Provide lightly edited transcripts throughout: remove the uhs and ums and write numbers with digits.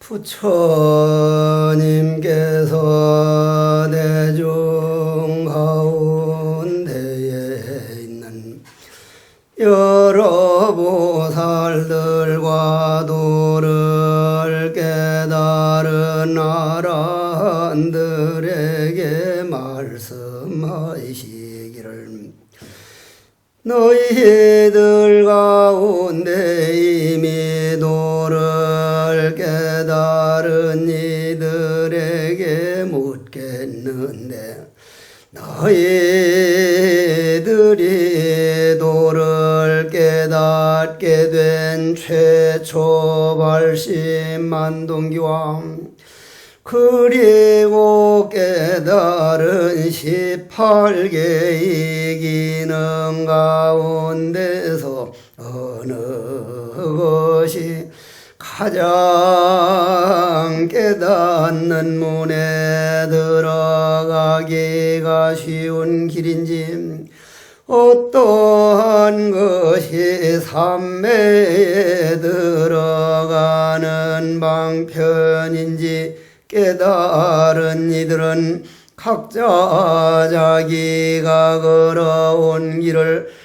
부처님께서 대중 가운데에 있는 여러 보살들과 도를 깨달은 아라한들에게 말씀하시기를, 너희들 가운데 이미 도를 깨달은 이들에게 묻겠는데, 너희들이 도를 깨닫게 된 최초 발심 만동기와 그리고 깨달은 18개의 기능 가운데서 어느 것이 가장 깨닫는 문에 들어가기가 쉬운 길인지, 어떠한 것이 삼매에 들어가는 방편인지 깨달은 이들은 각자 자기가 걸어온 길을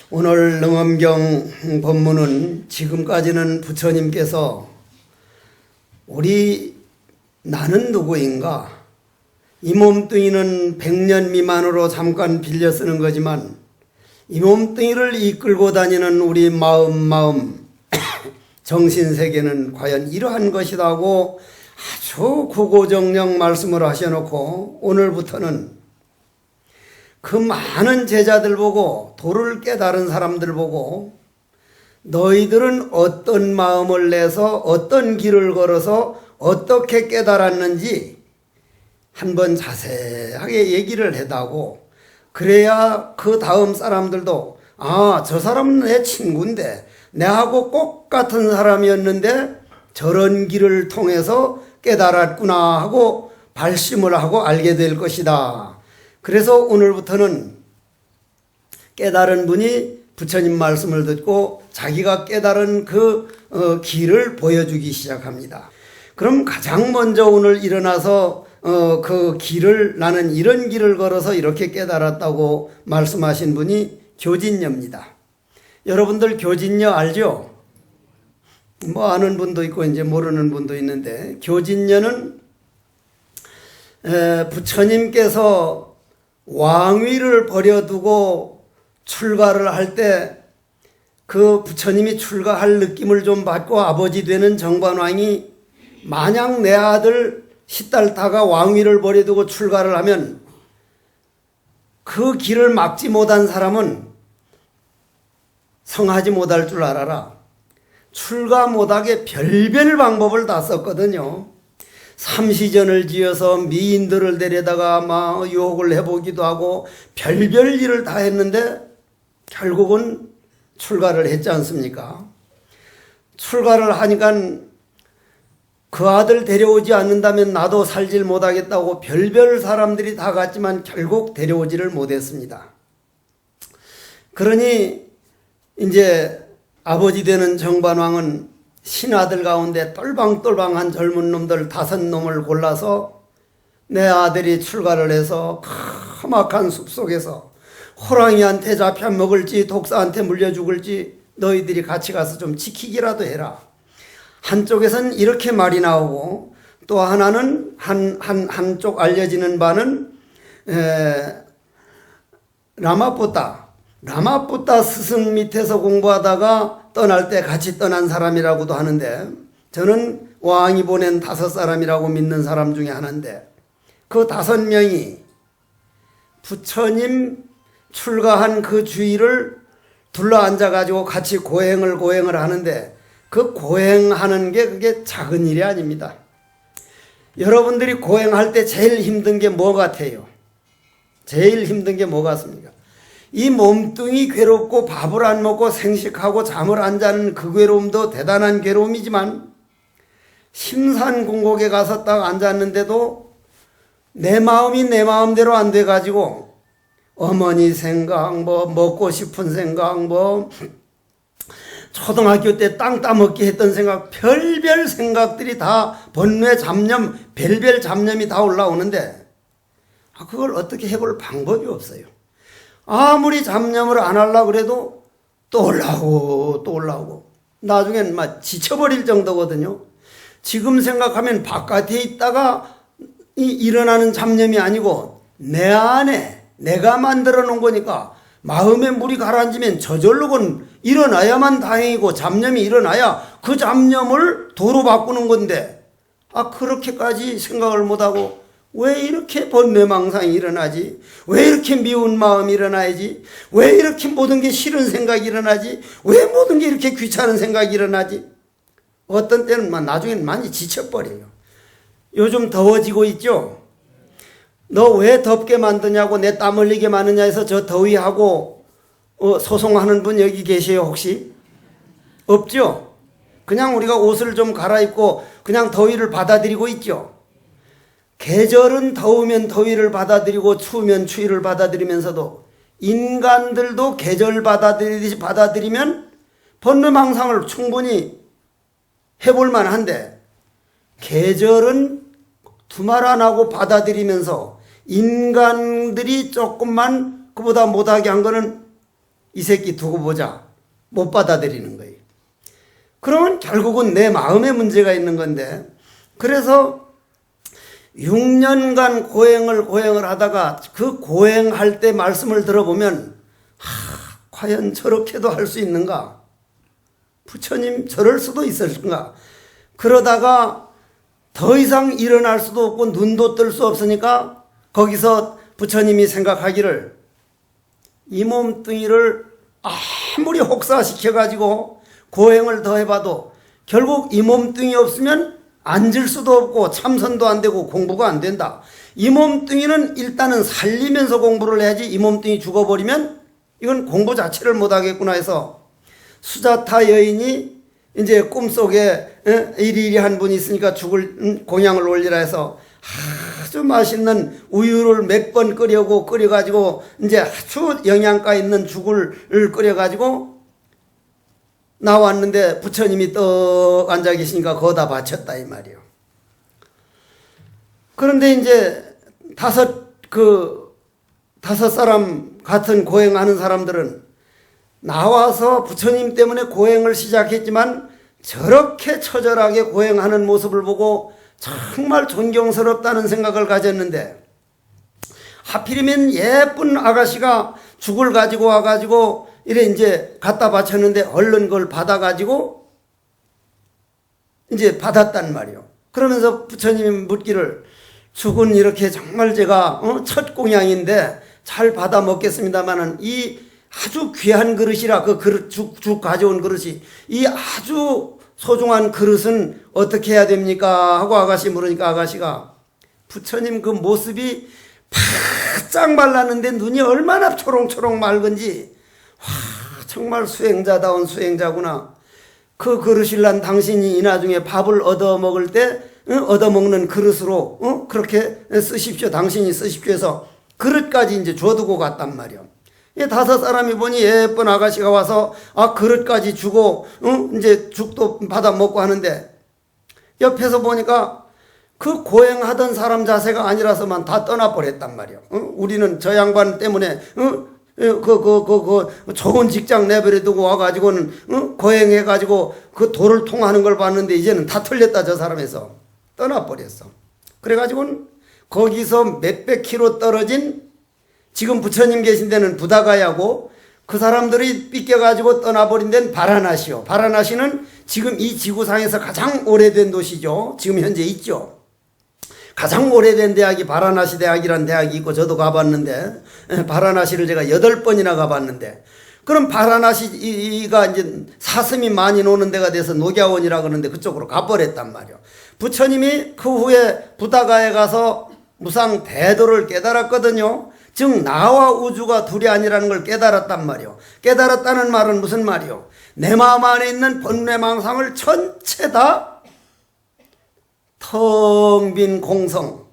오늘 능엄경 법문은 지금까지는 부처님께서 우리 나는 누구인가, 이 몸뚱이는 100년 미만으로 잠깐 빌려 쓰는 거지만 이 몸뚱이를 이끌고 다니는 우리 마음 정신세계는 과연 이러한 것이라고 아주 구고정령 말씀을 하셔놓고, 오늘부터는 그 많은 제자들 보고, 도를 깨달은 사람들 보고, 너희들은 어떤 마음을 내서 어떤 길을 걸어서 어떻게 깨달았는지 한번 자세하게 얘기를 해다고, 그래야 그 다음 사람들도 아, 저 사람은 내 친구인데, 내하고 똑같은 사람이었는데 저런 길을 통해서 깨달았구나 하고 발심을 하고 알게 될 것이다. 그래서 오늘부터는 깨달은 분이 부처님 말씀을 듣고 자기가 깨달은 그 길을 보여주기 시작합니다. 그럼 가장 먼저 오늘 일어나서 그 길을, 나는 이런 길을 걸어서 이렇게 깨달았다고 말씀하신 분이 교진녀입니다. 여러분들 교진녀 알죠? 뭐 아는 분도 있고 이제 모르는 분도 있는데, 교진녀는 부처님께서 왕위를 버려두고 출가를 할 때 그 부처님이 출가할 느낌을 좀 받고 아버지 되는 정반왕이 만약 내 아들 시달타가 왕위를 버려두고 출가를 하면 그 길을 막지 못한 사람은 성하지 못할 줄 알아라. 출가 못하게 별별 방법을 다 썼거든요. 삼시전을 지어서 미인들을 데려다가 막 유혹을 해보기도 하고 별별 일을 다 했는데 결국은 출가를 했지 않습니까? 출가를 하니까 그 아들 데려오지 않는다면 나도 살질 못하겠다고 별별 사람들이 다 갔지만 결국 데려오지를 못했습니다. 그러니 이제 아버지 되는 정반왕은 신하들 가운데 똘방똘방한 젊은 놈들 5놈을 골라서 내 아들이 출가를 해서 험악한 숲속에서 호랑이한테 잡혀 먹을지 독사한테 물려 죽을지 너희들이 같이 가서 좀 지키기라도 해라. 한쪽에선 이렇게 말이 나오고, 또 하나는 한쪽 알려지는 바는 라마뿌따 스승 밑에서 공부하다가 떠날 때 같이 떠난 사람이라고도 하는데, 저는 왕이 보낸 5사람이라고 믿는 사람 중에 하나인데, 그 5명이 부처님 출가한 그 주위를 둘러앉아가지고 같이 고행을 하는데, 그 고행하는 게 그게 작은 일이 아닙니다. 여러분들이 고행할 때 제일 힘든 게 뭐 같아요? 제일 힘든 게 뭐 같습니까? 이 몸뚱이 괴롭고 밥을 안 먹고 생식하고 잠을 안 자는 그 괴로움도 대단한 괴로움이지만 심산궁곡에 가서 딱 앉았는데도 내 마음이 내 마음대로 안 돼가지고 어머니 생각, 먹고 싶은 생각, 초등학교 때 땅 따먹기 했던 생각, 별별 생각들이 다 번뇌 잡념, 별별 잡념이 다 올라오는데 그걸 어떻게 해볼 방법이 없어요. 아무리 잡념을 안 하려고 그래도 또 올라오고 또 올라오고 나중엔 막 지쳐버릴 정도거든요. 지금 생각하면 바깥에 있다가 일어나는 잡념이 아니고 내 안에 내가 만들어 놓은 거니까 마음에 물이 가라앉으면 저절로 건 일어나야만 다행이고 잡념이 일어나야 그 잡념을 도로 바꾸는 건데 그렇게까지 생각을 못하고 왜 이렇게 번뇌망상이 일어나지? 왜 이렇게 미운 마음이 일어나야지? 왜 이렇게 모든 게 싫은 생각이 일어나지? 왜 모든 게 이렇게 귀찮은 생각이 일어나지? 어떤 때는 나중에는 많이 지쳐버려요. 요즘 더워지고 있죠? 너 왜 덥게 만드냐고 내 땀 흘리게 만드냐 해서 저 더위하고 소송하는 분 여기 계세요 혹시? 없죠? 그냥 우리가 옷을 좀 갈아입고 그냥 더위를 받아들이고 있죠? 계절은 더우면 더위를 받아들이고 추우면 추위를 받아들이면서도 인간들도 계절 받아들이듯이 받아들이면 번뇌망상을 충분히 해볼 만한데 계절은 두말 안 하고 받아들이면서 인간들이 조금만 그보다 못하게 한 거는 이 새끼 두고 보자 못 받아들이는 거예요. 그러면 결국은 내 마음에 문제가 있는 건데 그래서 6년간 고행을 하다가 그 고행할 때 말씀을 들어보면 과연 저렇게도 할 수 있는가? 부처님 저럴 수도 있을까? 그러다가 더 이상 일어날 수도 없고 눈도 뜰 수 없으니까 거기서 부처님이 생각하기를 이 몸뚱이를 아무리 혹사시켜가지고 고행을 더 해봐도 결국 이 몸뚱이 없으면 앉을 수도 없고 참선도 안 되고 공부가 안 된다. 이 몸뚱이는 일단은 살리면서 공부를 해야지 이 몸뚱이 죽어버리면 이건 공부 자체를 못하겠구나 해서 수자타 여인이 이제 꿈속에 이리이리 한 분이 있으니까 죽을 공양을 올리라 해서 아주 맛있는 우유를 몇 번 끓여가지고 이제 아주 영양가 있는 죽을 끓여가지고 나왔는데 부처님이 떡 앉아 계시니까 거기다 바쳤다 이 말이요. 그런데 이제 다섯 사람 같은 고행하는 사람들은 나와서 부처님 때문에 고행을 시작했지만 저렇게 처절하게 고행하는 모습을 보고 정말 존경스럽다는 생각을 가졌는데 하필이면 예쁜 아가씨가 죽을 가지고 와가지고 이래 이제 갖다 바쳤는데 얼른 그걸 받아가지고 이제 받았단 말이요. 그러면서 부처님이 묻기를 죽은 이렇게 정말 제가 첫 공양인데 잘 받아 먹겠습니다만은 이 아주 귀한 그릇이라 그 그릇 죽 가져온 그릇이 이 아주 소중한 그릇은 어떻게 해야 됩니까? 하고 아가씨 물으니까 아가씨가 부처님 그 모습이 바짝 말랐는데 눈이 얼마나 초롱초롱 맑은지 정말 수행자다운 수행자구나. 그 그릇을 난 당신이 이 나중에 밥을 얻어먹을 때 얻어먹는 그릇으로 그렇게 쓰십시오. 당신이 쓰십시오 해서 그릇까지 이제 줘두고 갔단 말이야. 이 다섯 사람이 보니 예쁜 아가씨가 와서 그릇까지 주고 이제 죽도 받아 먹고 하는데 옆에서 보니까 그 고행하던 사람 자세가 아니라서만 다 떠나버렸단 말이야. 우리는 저 양반 때문에 좋은 직장 내버려두고 와가지고는 고행해가지고 그 도를 통하는 걸 봤는데 이제는 다 틀렸다 저 사람에서 떠나버렸어. 그래가지고는 거기서 몇백 킬로 떨어진 지금 부처님 계신 데는 부다가야고 그 사람들이 삐껴가지고 떠나버린 데는 바라나시요. 바라나시는 지금 이 지구상에서 가장 오래된 도시죠. 지금 현재 있죠. 가장 오래된 대학이 바라나시 대학이라는 대학이 있고 저도 가봤는데 바라나시를 제가 8번이나 가봤는데 그럼 바라나시가 이제 사슴이 많이 노는 데가 돼서 녹야원이라 그러는데 그쪽으로 가버렸단 말이요. 부처님이 그 후에 부다가에 가서 무상 대도를 깨달았거든요. 즉 나와 우주가 둘이 아니라는 걸 깨달았단 말이요. 깨달았다는 말은 무슨 말이요? 내 마음 안에 있는 번뇌망상을 전체 다 텅 빈 공성,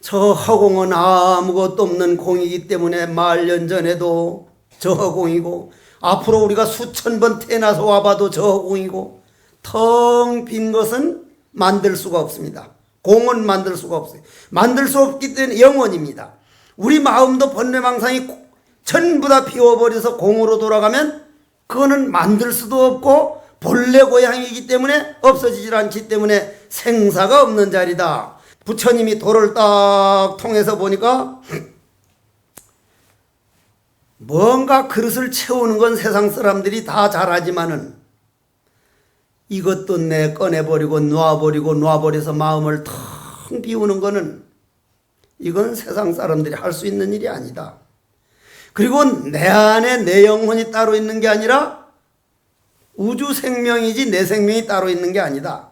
저 허공은 아무것도 없는 공이기 때문에 말년 전에도 저 허공이고 앞으로 우리가 수천 번 태어나서 와봐도 저 허공이고 텅 빈 것은 만들 수가 없습니다. 공은 만들 수가 없어요. 만들 수 없기 때문에 영원입니다. 우리 마음도 번뇌망상이 전부 다 비워버려서 공으로 돌아가면 그거는 만들 수도 없고 본래 고향이기 때문에 없어지질 않기 때문에 생사가 없는 자리다. 부처님이 도를 딱 통해서 보니까 뭔가 그릇을 채우는 건 세상 사람들이 다 잘하지만은 이것도 내 꺼내버리고 놔버려서 마음을 텅 비우는 거는 이건 세상 사람들이 할 수 있는 일이 아니다. 그리고 내 안에 내 영혼이 따로 있는 게 아니라 우주 생명이지 내 생명이 따로 있는 게 아니다.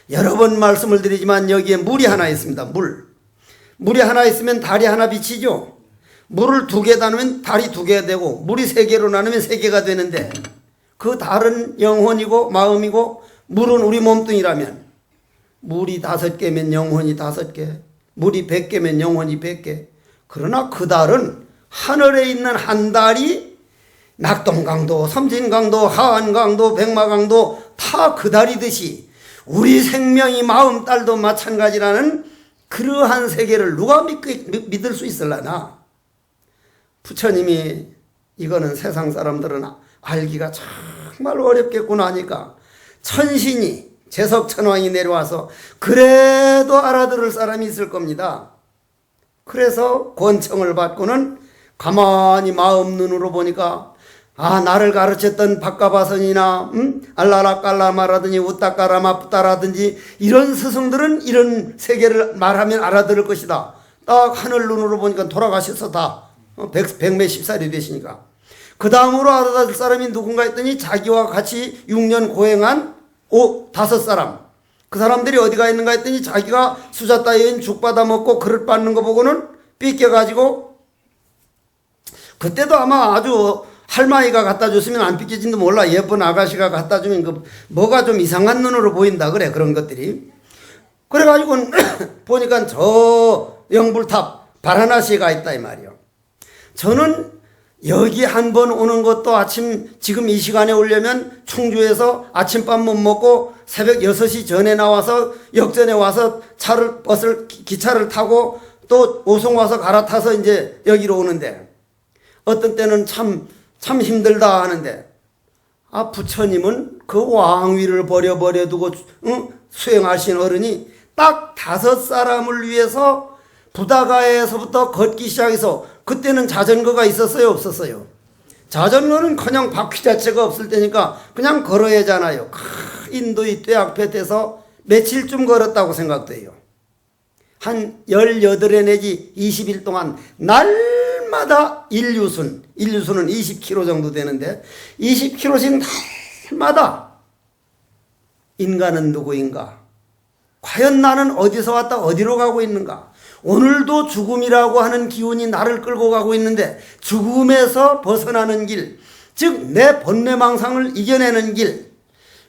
여러 번 말씀을 드리지만 여기에 물이 하나 있습니다. 물이 하나 있으면 달이 하나 비치죠. 물을 두 개 나누면 달이 두 개가 되고 물이 세 개로 나누면 세 개가 되는데 그 달은 영혼이고 마음이고 물은 우리 몸뚱이라면 물이 5개면 영혼이 5개, 물이 100개면 영혼이 100개. 그러나 그 달은 하늘에 있는 한 달이 낙동강도, 섬진강도, 하안강도, 백마강도 다 그 달이듯이 우리 생명이 마음달도 마찬가지라는 그러한 세계를 누가 믿을 수 있을라나. 부처님이 이거는 세상 사람들은 알기가 정말 어렵겠구나 하니까 천신이 제석천왕이 내려와서 그래도 알아들을 사람이 있을 겁니다. 그래서 권청을 받고는 가만히 마음 눈으로 보니까 나를 가르쳤던 박가바선이나 알라라깔라마라든지 우따까라마푸따라든지 이런 스승들은 이런 세계를 말하면 알아들을 것이다. 딱 하늘 눈으로 보니까 돌아가셔서 다 백몇십 살이 되시니까 그 다음으로 알아들 사람이 누군가 했더니 자기와 같이 6년 고행한 5사람, 그 사람들이 어디가 있는가 했더니 자기가 수자따 여인 죽 받아 먹고 그릇 받는 거 보고는 삐껴가지고 그때도 아마 아주 할머니가 갖다 줬으면 안 삐껴진도 몰라. 예쁜 아가씨가 갖다 주면 그 뭐가 좀 이상한 눈으로 보인다 그래. 그런 것들이. 그래가지고 보니까 저 영불탑 바라나시가 있다 이 말이요. 저는 여기 한 번 오는 것도 아침 지금 이 시간에 오려면 충주에서 아침밥 못 먹고 새벽 6시 전에 나와서 역전에 와서 기차를 타고 또 오송 와서 갈아타서 이제 여기로 오는데 어떤 때는 참 힘들다 하는데 부처님은 그 왕위를 버려 두고 수행하신 어른이 딱 5사람을 위해서 부다가에서부터 걷기 시작해서 그때는 자전거가 있었어요 없었어요? 자전거는 그냥 바퀴 자체가 없을 때니까 그냥 걸어야 하잖아요. 인도의 떼약볕에서 며칠쯤 걸었다고 생각돼요. 한 18회 내지 20일 동안 날마다 인류수는 20km 정도 되는데 20km씩 날마다 인간은 누구인가? 과연 나는 어디서 왔다 어디로 가고 있는가? 오늘도 죽음이라고 하는 기운이 나를 끌고 가고 있는데 죽음에서 벗어나는 길, 즉 내 번뇌망상을 이겨내는 길,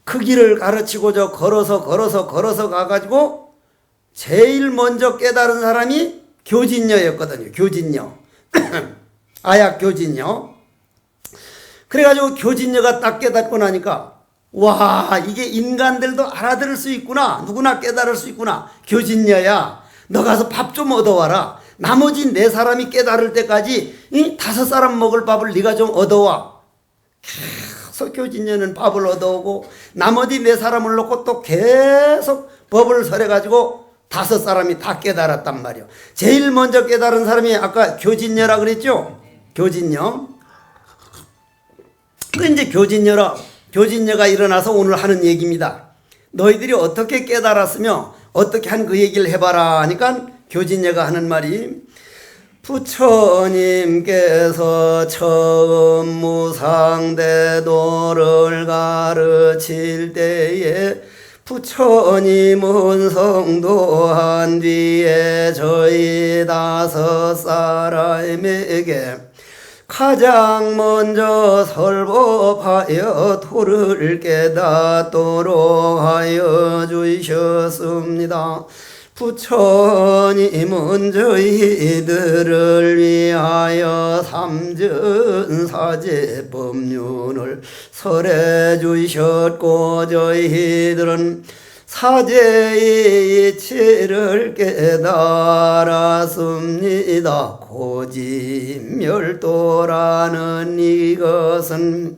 그 길을 가르치고자 걸어서 가가지고 제일 먼저 깨달은 사람이 교진녀였거든요. 교진녀. 아약 교진녀. 그래가지고 교진녀가 딱 깨닫고 나니까 와, 이게 인간들도 알아들을 수 있구나. 누구나 깨달을 수 있구나. 교진녀야, 너 가서 밥 좀 얻어와라. 나머지 4사람이 깨달을 때까지 5사람 먹을 밥을 네가 좀 얻어와. 계속 교진녀는 밥을 얻어오고 나머지 4사람을 놓고 또 계속 법을 설해가지고 5사람이 다 깨달았단 말이요. 제일 먼저 깨달은 사람이 아까 교진녀라 그랬죠? 교진녀. 그 이제 교진녀가 일어나서 오늘 하는 얘기입니다. 너희들이 어떻게 깨달았으며 어떻게 한 그 얘기를 해봐라 하니까 교진녀가 하는 말이 부처님께서 처음 무상대도를 가르칠 때에 부처님은 성도한 뒤에 저희 5사람에게 가장 먼저 설법하여 도를 깨닫도록 하여 주셨습니다. 부처님은 저희들을 위하여 삼전사제 법륜을 설해 주셨고 저희들은 사제의 이치를 깨달았습니다. 고집멸도라는 이것은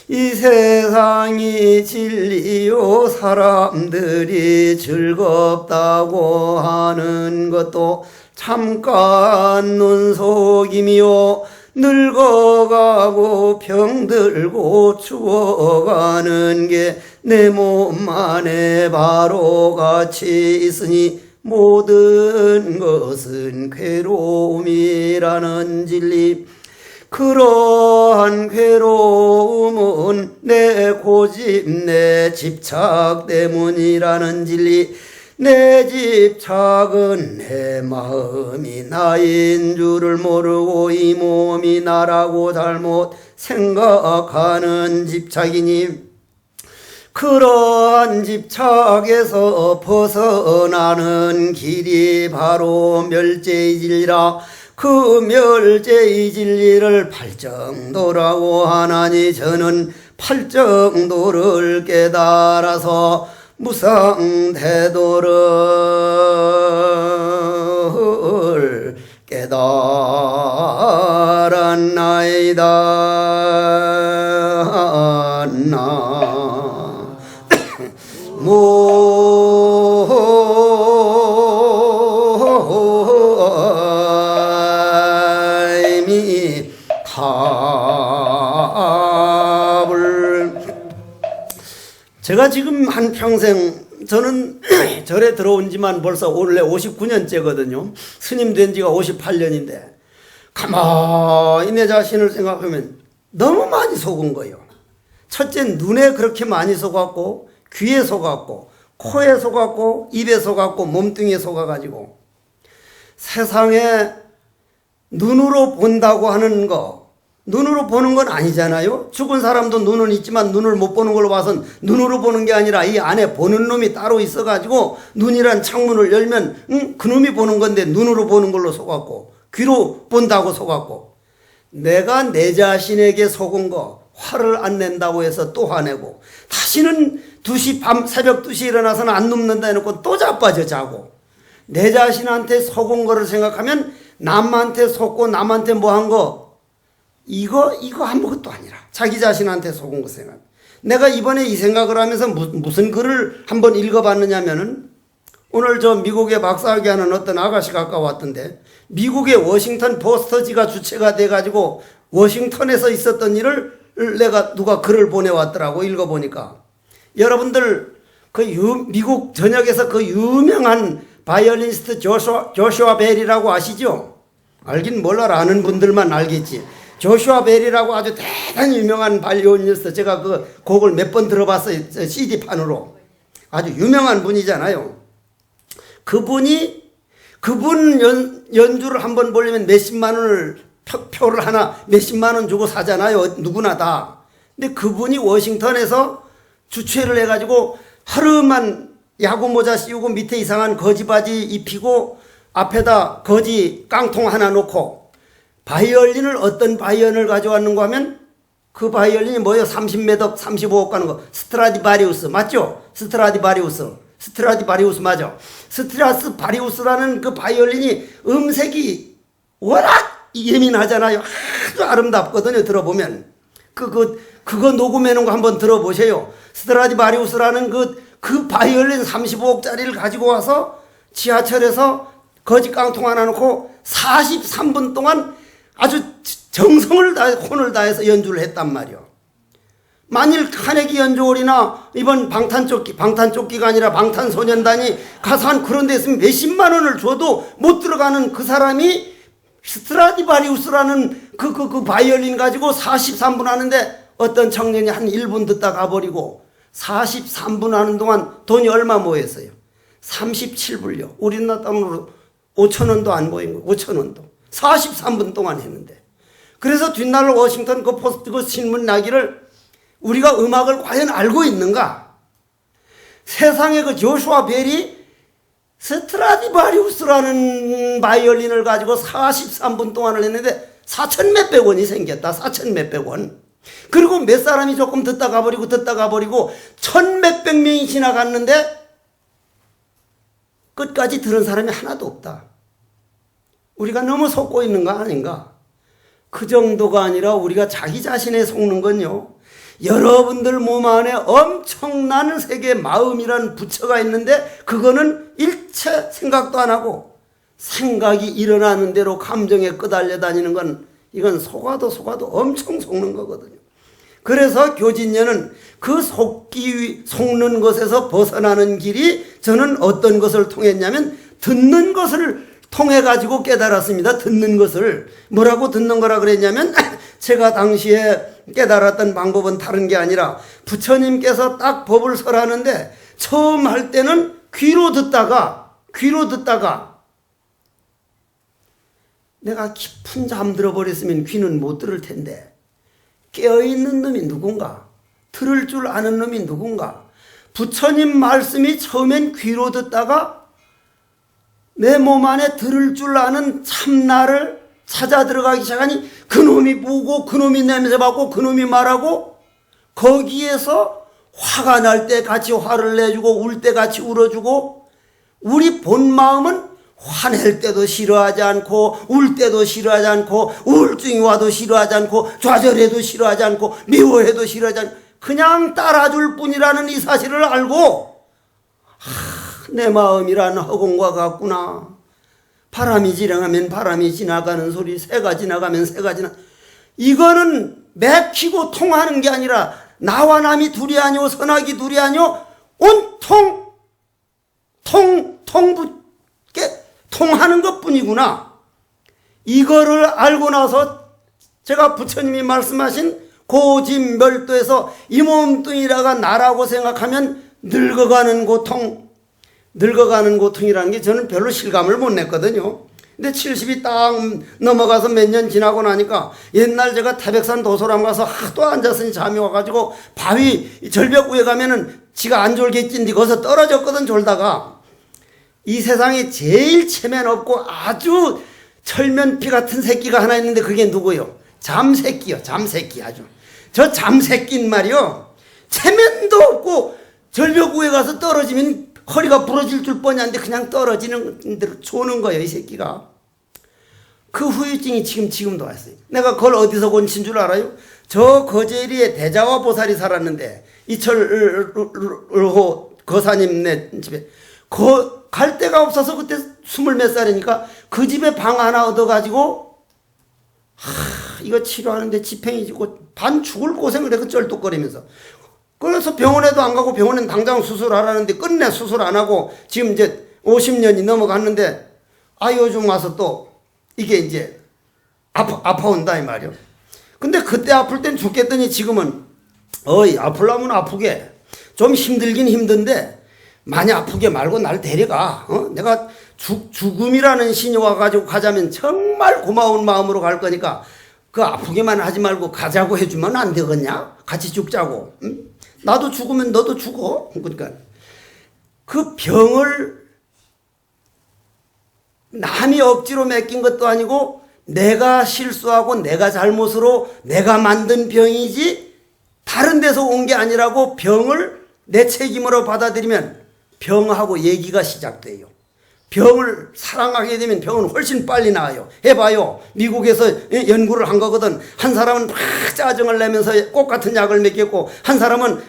이 세상이 진리요 사람들이 즐겁다고 하는 것도 잠깐 눈속임이요 늙어가고 병들고 죽어가는 게 내 몸 안에 바로 같이 있으니 모든 것은 괴로움이라는 진리. 그러한 괴로움은 내 고집, 내 집착 때문이라는 진리. 내 집착은 내 마음이 나인 줄을 모르고 이 몸이 나라고 잘못 생각하는 집착이니 그러한 집착에서 벗어나는 길이 바로 멸제의 진리라. 그 멸제의 진리를 팔정도라고 하나니 저는 팔정도를 깨달아서 무상대도를 깨달았나이다. 제가 지금 한평생 저는 절에 들어온 지만 벌써 원래 59년째거든요. 스님 된 지가 58년인데 가만히 내 자신을 생각하면 너무 많이 속은 거예요. 첫째 눈에 그렇게 많이 속았고 귀에 속았고 코에 속았고 입에 속았고 몸뚱이에 속아가지고 세상에 눈으로 본다고 하는 거 눈으로 보는 건 아니잖아요. 죽은 사람도 눈은 있지만 눈을 못 보는 걸로 봐선 눈으로 보는 게 아니라 이 안에 보는 놈이 따로 있어가지고 눈이란 창문을 열면 그 놈이 보는 건데 눈으로 보는 걸로 속았고 귀로 본다고 속았고 내가 내 자신에게 속은 거 화를 안 낸다고 해서 또 화내고 다시는 새벽 2시 일어나서는 안 눕는다 해놓고 또 자빠져 자고 내 자신한테 속은 거를 생각하면 남한테 속고 남한테 뭐 한 거 이거 아무것도 아니라 자기 자신한테 속은 거 생각. 내가 이번에 이 생각을 하면서 무슨 글을 한번 읽어봤느냐면은 오늘 저 미국에 박사학위 하는 어떤 아가씨가 아까 왔던데 미국의 워싱턴 포스터지가 주체가 돼가지고 워싱턴에서 있었던 일을 내가 누가 글을 보내왔더라고. 읽어보니까 여러분들 그 미국 전역에서 그 유명한 바이올리니스트 조슈아 벨이라고 아시죠? 알긴 몰라. 아는 분들만 알겠지. 조슈아 벨이라고 아주 대단히 유명한 바이올리니스트. 제가 그 곡을 몇 번 들어봤어요. CD판으로. 아주 유명한 분이잖아요. 그분 연주를 한번 보려면 몇십만 원을 표를 하나 몇십만 원 주고 사잖아요. 누구나 다. 근데 그분이 워싱턴에서 주최를 해가지고 하루만 야구 모자 씌우고 밑에 이상한 거지 바지 입히고 앞에다 거지 깡통 하나 놓고 바이올린을 어떤 바이올린을 가져왔는가 하면 그 바이올린이 뭐예요? 30매덕 35억 가는 거 스트라디바리우스 맞죠? 스트라디바리우스 맞아. 스트라스바리우스라는 그 바이올린이 음색이 워낙 예민하잖아요. 아주 아름답거든요. 들어보면 그거 녹음해놓은 거 한번 들어보세요. 스트라디바리우스라는 그 바이올린 35억짜리를 가지고 와서 지하철에서 거지 깡통 하나 놓고 43분 동안 아주 정성을 다해 혼을 다해서 연주를 했단 말이요. 만일 카네기 연주홀이나 이번 방탄조끼가 아니라 방탄소년단이 가서 한 그런 데 있으면 몇십만 원을 줘도 못 들어가는 그 사람이 스트라디바리우스라는 그 바이올린 가지고 43분 하는데 어떤 청년이 한 1분 듣다 가버리고 43분 하는 동안 돈이 얼마 모였어요? 37불요. 우리나라 돈으로 5,000원도 안 모인 거예요. 5,000원도. 43분 동안 했는데. 그래서 뒷날 워싱턴 그 포스트 그 신문 나기를 우리가 음악을 과연 알고 있는가? 세상에 그 조슈아 벨이 스트라디바리우스라는 바이올린을 가지고 43분 동안을 했는데 4천 몇백 원이 생겼다. 4천 몇백 원. 그리고 몇 사람이 조금 듣다 가버리고 천 몇백 명이 지나갔는데 끝까지 들은 사람이 하나도 없다. 우리가 너무 속고 있는 거 아닌가? 그 정도가 아니라 우리가 자기 자신에 속는 건요, 여러분들 몸 안에 엄청난 세계 마음이라는 부처가 있는데 그거는 일체 생각도 안 하고 생각이 일어나는 대로 감정에 끄달려 다니는 건 이건 속아도 엄청 속는 거거든요. 그래서 교진녀는 그 속는 것에서 벗어나는 길이 저는 어떤 것을 통했냐면 듣는 것을 통해 가지고 깨달았습니다. 듣는 것을. 뭐라고 듣는 거라 그랬냐면 제가 당시에 깨달았던 방법은 다른 게 아니라 부처님께서 딱 법을 설하는데 처음 할 때는 귀로 듣다가 내가 깊은 잠 들어버렸으면 귀는 못 들을 텐데 깨어있는 놈이 누군가? 들을 줄 아는 놈이 누군가? 부처님 말씀이 처음엔 귀로 듣다가 내 몸 안에 들을 줄 아는 참나를 찾아 들어가기 시작하니 그놈이 보고 그놈이 냄새 맡고 그놈이 말하고 거기에서 화가 날 때 같이 화를 내주고 울 때 같이 울어주고 우리 본 마음은 화낼 때도 싫어하지 않고 울 때도 싫어하지 않고 우울증이 와도 싫어하지 않고 좌절해도 싫어하지 않고 미워해도 싫어하지 않고 그냥 따라줄 뿐이라는 이 사실을 알고 내 마음이란 허공과 같구나. 바람이 지나가면 바람이 지나가는 소리, 새가 지나가면 새가 지나. 이거는 맥히고 통하는 게 아니라 나와 남이 둘이 아니오 선악이 둘이 아니오 온통 통하는 것뿐이구나. 이거를 알고 나서 제가 부처님이 말씀하신 고진멸도에서 이 몸뚱이라가 나라고 생각하면 늙어가는 고통이라는 게 저는 별로 실감을 못 냈거든요. 근데 70이 딱 넘어가서 몇 년 지나고 나니까 옛날 제가 태백산 도소람 가서 하도 앉았으니 잠이 와가지고 바위 절벽 위에 가면은 지가 안 졸겠진디 거기서 떨어졌거든. 졸다가 이 세상에 제일 체면 없고 아주 철면피 같은 새끼가 하나 있는데 그게 누구요? 잠새끼요. 잠새끼. 아주 저 잠새끼는 말이요, 체면도 없고 절벽 위에 가서 떨어지면 허리가 부러질 줄 뻔히 한데 그냥 떨어지는 대로 조는 거예요. 이 새끼가. 그 후유증이 지금도 왔어요. 내가 그걸 어디서 건친 줄 알아요? 저 거제리에 대자와 보살이 살았는데 이철호 거사님네 집에 갈 데가 없어서 그때 20몇 살이니까 그 집에 방 하나 얻어가지고 이거 치료하는데 지팽이 지고 반 죽을 고생을 해. 그 쩔뚝거리면서. 그래서 병원에도 안 가고 병원엔 당장 수술하라는데 끝내 수술 안 하고 지금 이제 50년이 넘어갔는데 요즘 와서 또 이게 이제 아파온다 이 말이요. 근데 그때 아플 땐 죽겠더니 지금은 아플라면 아프게 좀 힘들긴 힘든데 많이 아프게 말고 날 데려가. 내가 죽음이라는 신이 와가지고 가자면 정말 고마운 마음으로 갈 거니까 그 아프게만 하지 말고 가자고 해주면 안 되겠냐? 같이 죽자고. 응? 나도 죽으면 너도 죽어. 그러니까 그 병을 남이 억지로 맡긴 것도 아니고 내가 실수하고 내가 잘못으로 내가 만든 병이지 다른 데서 온 게 아니라고 병을 내 책임으로 받아들이면 병하고 얘기가 시작돼요. 병을 사랑하게 되면 병은 훨씬 빨리 나아요. 해봐요. 미국에서 연구를 한 거거든. 한 사람은 막 짜증을 내면서 꽃 같은 약을 먹였고 한 사람은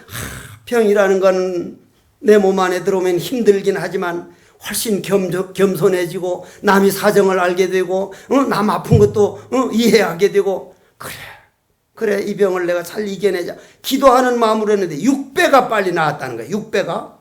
병이라는 건 내 몸 안에 들어오면 힘들긴 하지만 훨씬 겸손해지고 남이 사정을 알게 되고 남 아픈 것도 이해하게 되고 그래 이 병을 내가 잘 이겨내자 기도하는 마음으로 했는데 6배가 빨리 나았다는 거야. 6배가.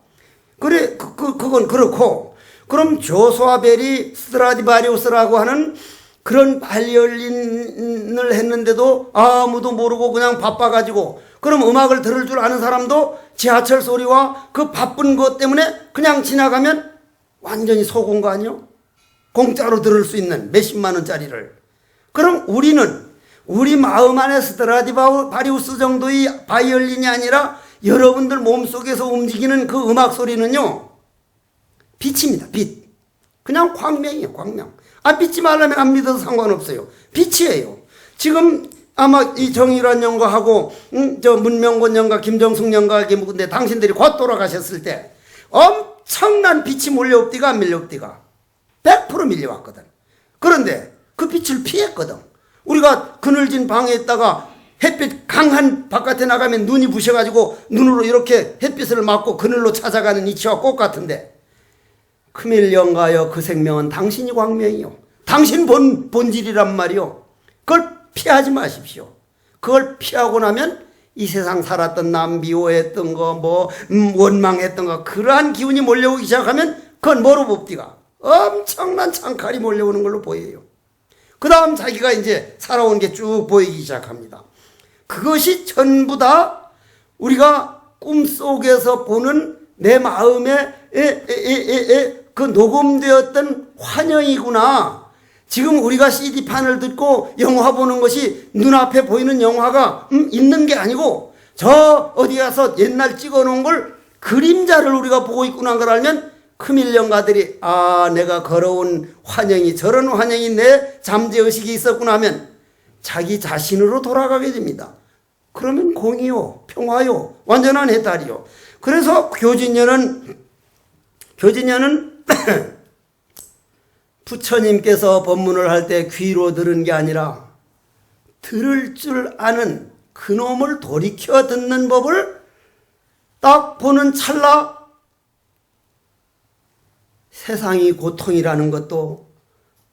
그래 그건 그렇고 그럼 조슈아 벨이 스트라디바리우스라고 하는 그런 바이올린을 했는데도 아무도 모르고 그냥 바빠가지고, 그럼 음악을 들을 줄 아는 사람도 지하철 소리와 그 바쁜 것 때문에 그냥 지나가면 완전히 속은 거 아니요? 공짜로 들을 수 있는 몇십만 원짜리를. 그럼 우리는 우리 마음 안에 스트라디바리우스 정도의 바이올린이 아니라 여러분들 몸속에서 움직이는 그 음악 소리는요, 빛입니다. 빛. 그냥 광명이에요. 광명. 믿지 말라면 안 믿어도 상관없어요. 빛이에요. 지금 아마 이 정일환 영가하고 저 문명권 영가, 김정숙 영가에게 묻는데 당신들이 곧 돌아가셨을 때 엄청난 빛이 몰려옵디가 안 밀려옵디가 100% 밀려왔거든. 그런데 그 빛을 피했거든. 우리가 그늘진 방에 있다가 햇빛 강한 바깥에 나가면 눈이 부셔가지고 눈으로 이렇게 햇빛을 맞고 그늘로 찾아가는 이치와 똑같은데, 크밀 영가여 그 생명은 당신이 광명이요. 당신 본질이란 말이요. 그걸 피하지 마십시오. 그걸 피하고 나면 이 세상 살았던 남 미워했던 거, 원망했던 거, 그러한 기운이 몰려오기 시작하면 그건 뭐로 봅디가? 엄청난 창칼이 몰려오는 걸로 보여요. 그 다음 자기가 이제 살아온 게 쭉 보이기 시작합니다. 그것이 전부 다 우리가 꿈속에서 보는 내 마음에 그 녹음되었던 환영이구나. 지금 우리가 CD판을 듣고 영화 보는 것이 눈앞에 보이는 영화가 있는 게 아니고 저 어디 가서 옛날 찍어놓은 걸 그림자를 우리가 보고 있구나 걸 알면 크밀 영가들이 내가 걸어온 환영이 저런 환영이 내 잠재의식이 있었구나 하면 자기 자신으로 돌아가게 됩니다. 그러면 공이요, 평화요, 완전한 해탈이요. 그래서 교진녀는 부처님께서 법문을 할 때 귀로 들은 게 아니라 들을 줄 아는 그놈을 돌이켜 듣는 법을 딱 보는 찰나 세상이 고통이라는 것도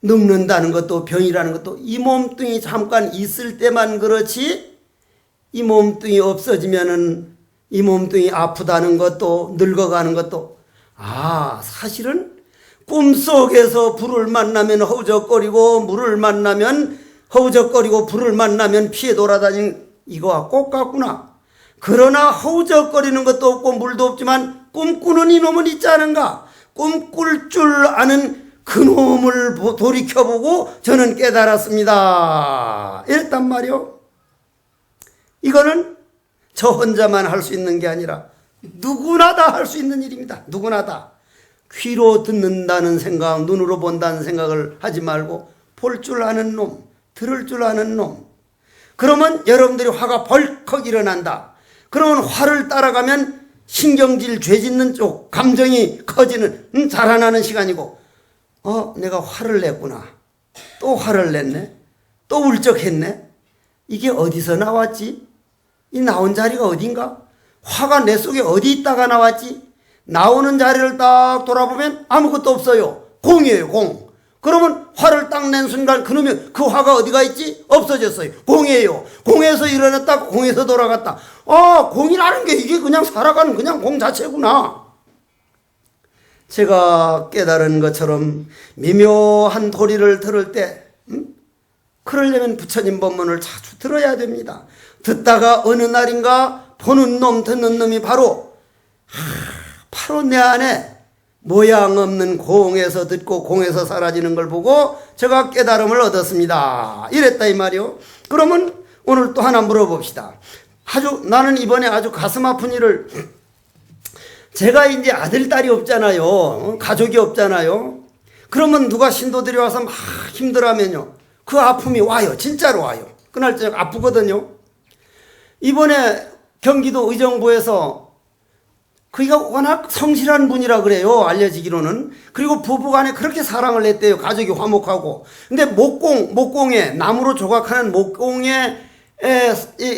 늙는다는 것도 병이라는 것도 이 몸뚱이 잠깐 있을 때만 그렇지, 이 몸뚱이 없어지면은 이 몸뚱이 아프다는 것도 늙어가는 것도 사실은 꿈속에서 불을 만나면 허우적거리고 물을 만나면 허우적거리고 불을 만나면 피해 돌아다니는 이거와 똑같구나. 그러나 허우적거리는 것도 없고 물도 없지만 꿈꾸는 이놈은 있지 않은가. 꿈꿀 줄 아는 그놈을 돌이켜보고 저는 깨달았습니다. 이랬단 말이요. 이거는 저 혼자만 할 수 있는 게 아니라 누구나 다 할 수 있는 일입니다. 누구나 다. 귀로 듣는다는 생각, 눈으로 본다는 생각을 하지 말고 볼 줄 아는 놈, 들을 줄 아는 놈. 그러면 여러분들이 화가 벌컥 일어난다. 그러면 화를 따라가면 신경질 죄짓는 쪽, 감정이 커지는, 자라나는 시간이고, 내가 화를 냈구나. 또 화를 냈네. 또 울적했네. 이게 어디서 나왔지? 이 나온 자리가 어딘가? 화가 내 속에 어디 있다가 나왔지? 나오는 자리를 딱 돌아보면 아무것도 없어요. 공이에요, 공. 그러면 화를 딱 낸 순간 그러면 그 화가 어디가 있지? 없어졌어요. 공이에요. 공에서 일어났다, 공에서 돌아갔다. 공이라는 게 이게 그냥 살아가는 그냥 공 자체구나. 제가 깨달은 것처럼 미묘한 도리를 들을 때, 그러려면 부처님 법문을 자주 들어야 됩니다. 듣다가 어느 날인가 보는 놈, 듣는 놈이 바로 내 안에 모양 없는 공에서 듣고 공에서 사라지는 걸 보고 제가 깨달음을 얻었습니다. 이랬다 이 말이요. 그러면 오늘 또 하나 물어봅시다. 나는 이번에 아주 가슴 아픈 일을, 제가 이제 아들, 딸이 없잖아요. 가족이 없잖아요. 그러면 누가 신도들이 와서 막 힘들어하면요, 그 아픔이 와요. 진짜로 와요. 그날 저녁 아프거든요. 이번에 경기도 의정부에서 그가 워낙 성실한 분이라 그래요. 알려지기로는. 그리고 부부간에 그렇게 사랑을 했대요. 가족이 화목하고. 근데 목공에 나무로 조각하는 목공에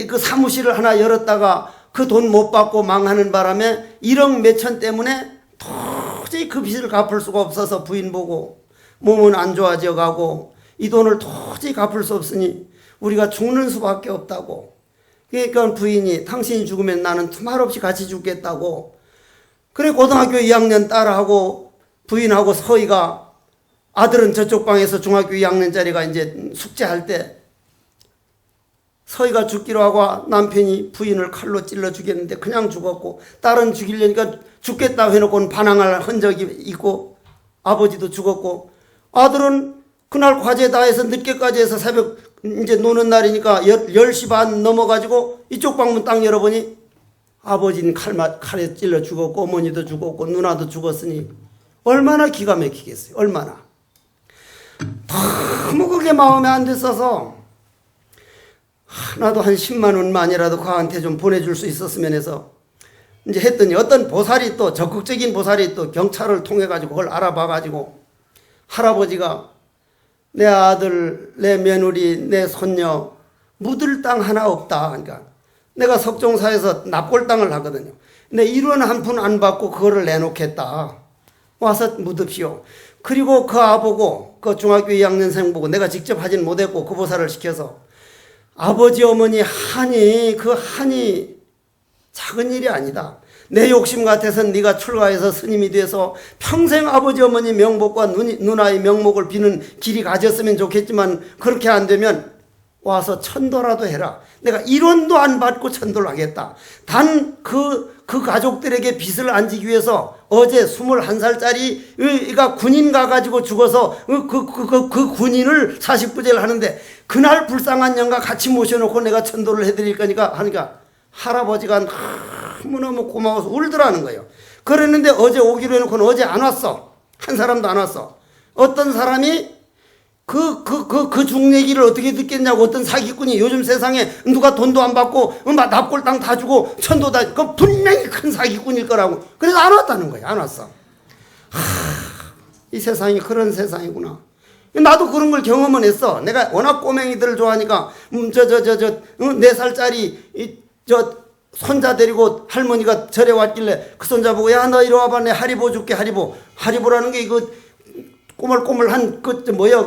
그 사무실을 하나 열었다가 그 돈 못 받고 망하는 바람에 1억 몇천 때문에 도저히 그 빚을 갚을 수가 없어서 부인 보고 몸은 안 좋아져 가고 이 돈을 도저히 갚을 수 없으니 우리가 죽는 수밖에 없다고. 그러니까 부인이 당신이 죽으면 나는 두말 없이 같이 죽겠다고. 그래 고등학교 2학년 딸하고 부인하고 서희가 아들은 저쪽 방에서 중학교 2학년짜리가 이제 숙제할 때 서희가 죽기로 하고 남편이 부인을 칼로 찔러 죽였는데 그냥 죽었고, 딸은 죽이려니까 죽겠다 해놓고는 반항할 흔적이 있고, 아버지도 죽었고, 아들은 그날 과제 다 해서 늦게까지 해서 새벽 이제 노는 날이니까 10시 반 넘어가지고 이쪽 방문 딱 열어보니 아버지는 칼에 찔러 죽었고, 어머니도 죽었고, 누나도 죽었으니 얼마나 기가 막히겠어요. 얼마나. 너무 그게 마음에 안 됐어서 나도 한 10만 원만이라도 그한테 좀 보내줄 수 있었으면 해서 이제 했더니, 어떤 보살이 또 적극적인 보살이 또 경찰을 통해 가지고 그걸 알아봐 가지고, 할아버지가 내 아들, 내 며느리, 내 손녀 묻을 땅 하나 없다. 그러니까 내가 석종사에서 납골 땅을 하거든요. 근데 1원 한 푼 안 받고 그거를 내놓겠다. 와서 묻읍시오. 그리고 그 아보고, 그 중학교 2학년생 보고, 내가 직접 하진 못했고 그 보살을 시켜서, 아버지 어머니 그 한이 작은 일이 아니다. 내 욕심 같아서는 네가 출가해서 스님이 돼서 평생 아버지 어머니 명복과 누나의 명목을 비는 길이 가졌으면 좋겠지만, 그렇게 안 되면 와서 천도라도 해라. 내가 1원도 안 받고 천도를 하겠다. 단 그 가족들에게 빚을 안 지기 위해서 어제 21살짜리가 군인 가가지고 죽어서 그 군인을 사식부제를 하는데, 그날 불쌍한 영가 같이 모셔놓고 내가 천도를 해드릴 거니까 하니까 할아버지가 너무너무 고마워서 울더라는 거예요. 그랬는데 어제 오기로 해놓고는 어제 안 왔어. 한 사람도 안 왔어. 어떤 사람이 그 죽 얘기를 어떻게 듣겠냐고, 어떤 사기꾼이 요즘 세상에 누가 돈도 안 받고 납골 땅 다 주고 천도 다, 그 분명히 큰 사기꾼일 거라고. 그래서 안 왔다는 거예요. 안 왔어. 이 세상이 그런 세상이구나. 나도 그런 걸 경험은 했어. 내가 워낙 꼬맹이들을 좋아하니까 4살짜리 손자 데리고 할머니가 절에 왔길래 그 손자 보고, 야 너 이리 와봐, 내 하리보 줄게. 하리보라는 게 이거 꼬물꼬물한 그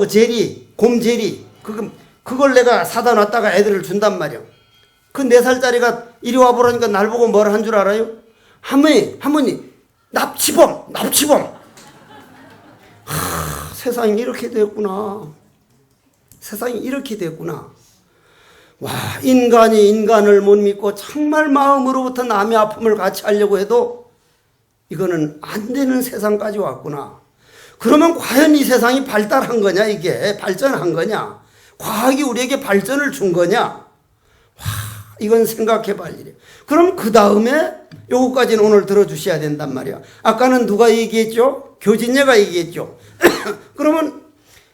제리, 곰제리, 그걸 내가 사다 놨다가 애들을 준단 말이야. 그 4살짜리가 이리 와보라니까 날 보고 뭘 한 줄 알아요? 할머니 납치범. 세상이 이렇게 됐구나. 세상이 이렇게 됐구나. 와, 인간이 인간을 못 믿고 정말 마음으로부터 남의 아픔을 같이 하려고 해도 이거는 안 되는 세상까지 왔구나. 그러면 과연 이 세상이 발달한 거냐, 이게 발전한 거냐, 과학이 우리에게 발전을 준 거냐? 와, 이건 생각해 볼 일이에요. 그럼 그 다음에 요거까지는 오늘 들어주셔야 된단 말이야. 아까는 누가 얘기했죠? 교진녀가 얘기했죠. 그러면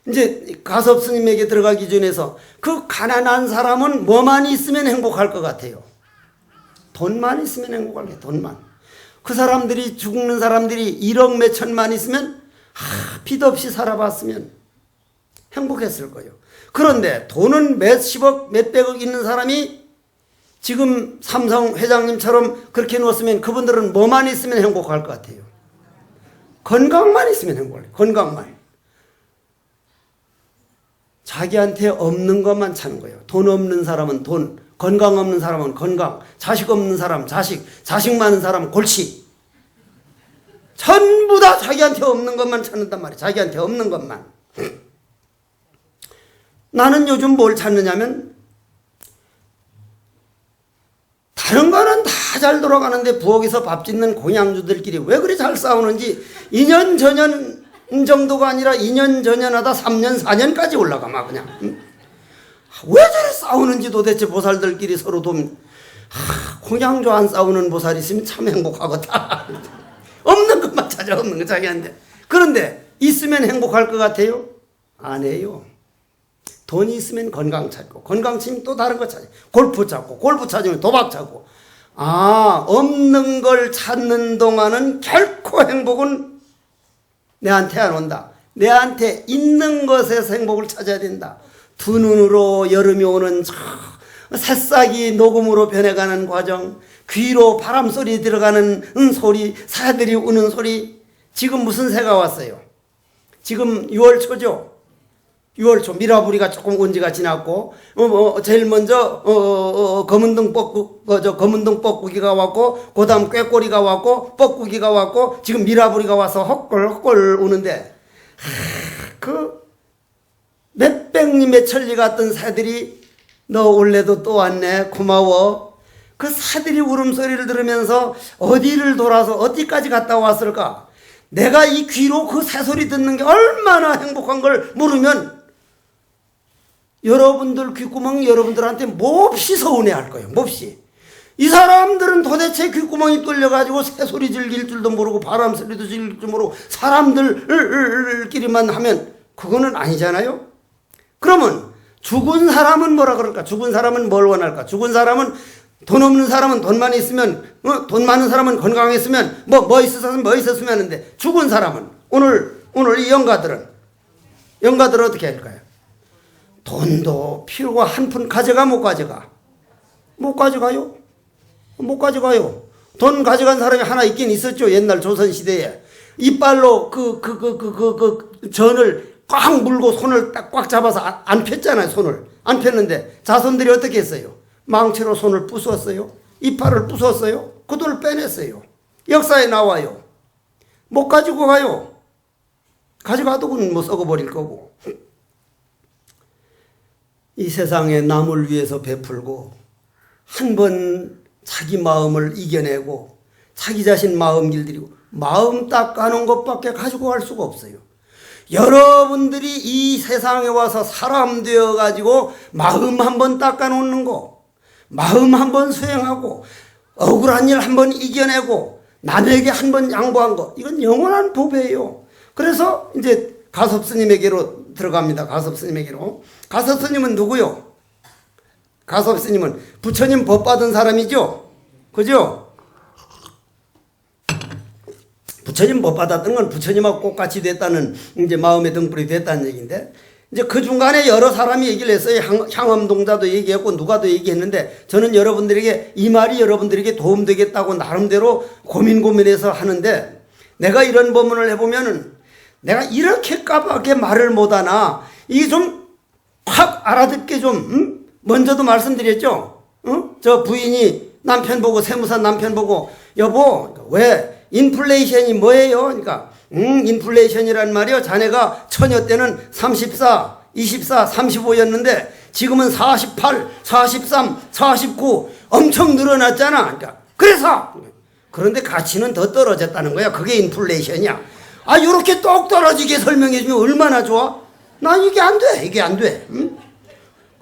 이제 가섭 스님에게 들어가기 전에서, 그 가난한 사람은 뭐만 있으면 행복할 것 같아요? 돈만 있으면 행복할 것 같아요. 돈만. 그 사람들이, 죽는 사람들이 1억 몇 천만 있으면 빚 없이 살아봤으면 행복했을 거예요. 그런데 돈은 몇십억, 몇백억 있는 사람이 지금 삼성 회장님처럼 그렇게 놓았으면 그분들은 뭐만 있으면 행복할 것 같아요? 건강만 있으면 행복해요. 건강만. 자기한테 없는 것만 찾는 거예요. 돈 없는 사람은 돈, 건강 없는 사람은 건강, 자식 없는 사람 자식, 자식 많은 사람은 골치. 전부 다 자기한테 없는 것만 찾는단 말이에요. 자기한테 없는 것만. 나는 요즘 뭘 찾느냐면, 다른 거는 다 잘 돌아가는데 부엌에서 밥 짓는 공양주들끼리 왜 그리 잘 싸우는지 2년 전년 정도가 아니라 2년 전년하다 3년 4년까지 올라가 막 그냥. 왜 저래 싸우는지 도대체 보살들끼리 서로 좀. 공양주 안 싸우는 보살 있으면 참 행복하겠다. 없는 것만 찾아, 없는 거 자기한테. 그런데 있으면 행복할 것 같아요? 안 해요. 돈이 있으면 건강 찾고, 건강 찾으면 또 다른 거 찾고, 골프 찾고, 골프 찾으면 도박 찾고. 없는 걸 찾는 동안은 결코 행복은 내한테 안 온다. 내한테 있는 것에서 행복을 찾아야 된다. 두 눈으로 여름이 오는 새싹이 녹음으로 변해가는 과정, 귀로 바람소리 들어가는 소리, 새들이 우는 소리. 지금 무슨 새가 왔어요? 지금 6월 초죠? 6월 초 미라부리가 조금 온 지가 지났고, 제일 먼저 검은등 뻐꾸기가 왔고, 그 다음 꾀꼬리가 왔고, 뻐꾸기가 왔고, 지금 미라부리가 와서 헛골 우는데, 그 몇백리 몇천리 갔던 새들이 너 올해도 또 왔네 고마워. 그 새들이 울음소리를 들으면서 어디를 돌아서 어디까지 갔다 왔을까? 내가 이 귀로 그 새소리 듣는 게 얼마나 행복한 걸 모르면 여러분들 귓구멍 여러분들한테 몹시 서운해할 거예요. 몹시. 이 사람들은 도대체 귓구멍이 뚫려가지고 새소리 즐길 줄도 모르고 바람 소리도 즐길 줄 모르고 사람들끼리만 하면 그거는 아니잖아요. 그러면 죽은 사람은 뭐라 그럴까? 죽은 사람은 뭘 원할까? 죽은 사람은 돈 없는 사람은 돈만 있으면 돈 많은 사람은 건강했으면 뭐 있었으면 하는데 죽은 사람은 오늘 이 영가들은 어떻게 할까요? 돈도 필요가 한 푼 가져가 못 가져가? 못 가져가요? 못 가져가요. 돈 가져간 사람이 하나 있긴 있었죠. 옛날 조선시대에. 이빨로 전을 꽉 물고 손을 딱 꽉 잡아서 안 폈잖아요. 손을. 안 폈는데 자손들이 어떻게 했어요? 망치로 손을 부수었어요. 이빨을 부수었어요. 그 돈을 빼냈어요. 역사에 나와요. 못 가지고 가요. 가져가도 그건 뭐 썩어버릴 거고. 이 세상에 남을 위해서 베풀고 한 번 자기 마음을 이겨내고 자기 자신 마음 길들이고 마음 닦아놓은 것밖에 가지고 갈 수가 없어요. 여러분들이 이 세상에 와서 사람 되어가지고 마음 한번 닦아놓는 거, 마음 한번 수행하고 억울한 일 한번 이겨내고 남에게 한번 양보한 거, 이건 영원한 법이에요. 그래서 이제 가섭스님에게로 들어갑니다. 가섭스님에게로. 가섭스님은 누구요? 가섭스님은 부처님 법 받은 사람이죠? 그죠? 부처님 법 받았던 건 부처님하고 똑같이 됐다는 이제 마음의 등불이 됐다는 얘기인데, 이제 그 중간에 여러 사람이 얘기를 했어요. 향엄동자도 얘기했고 누가도 얘기했는데, 저는 여러분들에게 이 말이 여러분들에게 도움되겠다고 나름대로 고민해서 하는데, 내가 이런 법문을 해보면은 내가 이렇게 까맣게 말을 못하나 이게 좀 확 알아듣게 좀 먼저도 말씀드렸죠. 저 부인이 남편 보고, 세무사 남편 보고, 여보 왜 인플레이션이 뭐예요? 그러니까 인플레이션이란 말이요, 자네가 처녀 때는 34, 24, 35였는데 지금은 48, 43, 49 엄청 늘어났잖아. 그러니까 그래서 그런데 가치는 더 떨어졌다는 거야. 그게 인플레이션이야. 아, 요렇게 똑 떨어지게 설명해 주면 얼마나 좋아? 난 이게 안 돼. 이게 안 돼.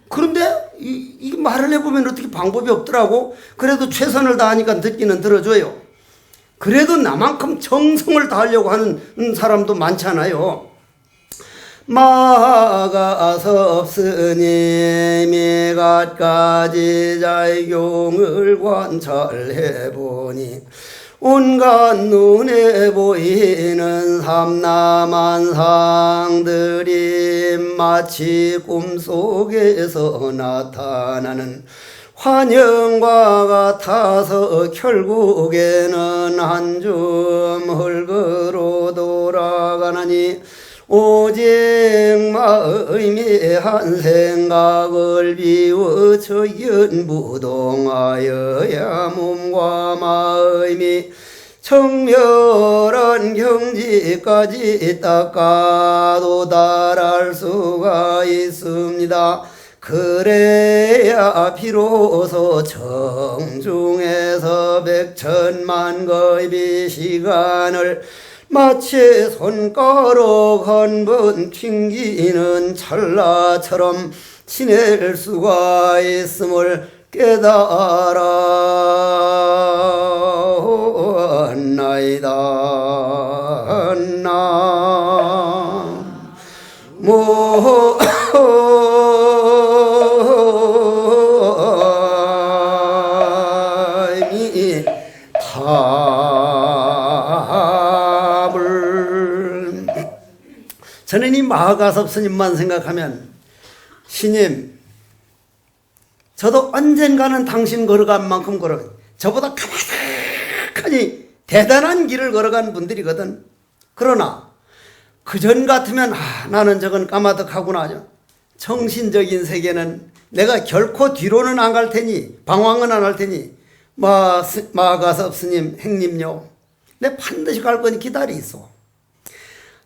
그런데 이 말을 해보면 어떻게 방법이 없더라고. 그래도 최선을 다하니까 듣기는 들어줘요. 그래도 나만큼 정성을 다하려고 하는 사람도 많잖아요. 마가섭스님이 갖가지 자경을 관찰해보니 온갖 눈에 보이는 삼라만상들이 마치 꿈속에서 나타나는 환영과 같아서 결국에는 한 줌 흙으로 돌아가나니, 오직 마음이 한 생각을 비워쳐 연부동하여야 몸과 마음이 청멸한 경지까지 닦아도 달할 수가 있습니다. 그래야 비로소 정중에서 백천만거입의 시간을 마치 손가락 한 번 튕기는 찰나처럼 지낼 수가 있음을 깨달았나이다. 나모 저는 이 마가섭 스님만 생각하면, 스님, 저도 언젠가는 당신 걸어간 만큼 저보다 가만히 대단한 길을 걸어간 분들이거든. 그러나 그전 같으면 나는 저건 까마득하구나. 정신적인 세계는 내가 결코 뒤로는 안 갈 테니, 방황은 안 할 테니, 마가섭 스님 행님요, 내 반드시 갈 거니 기다리 있어.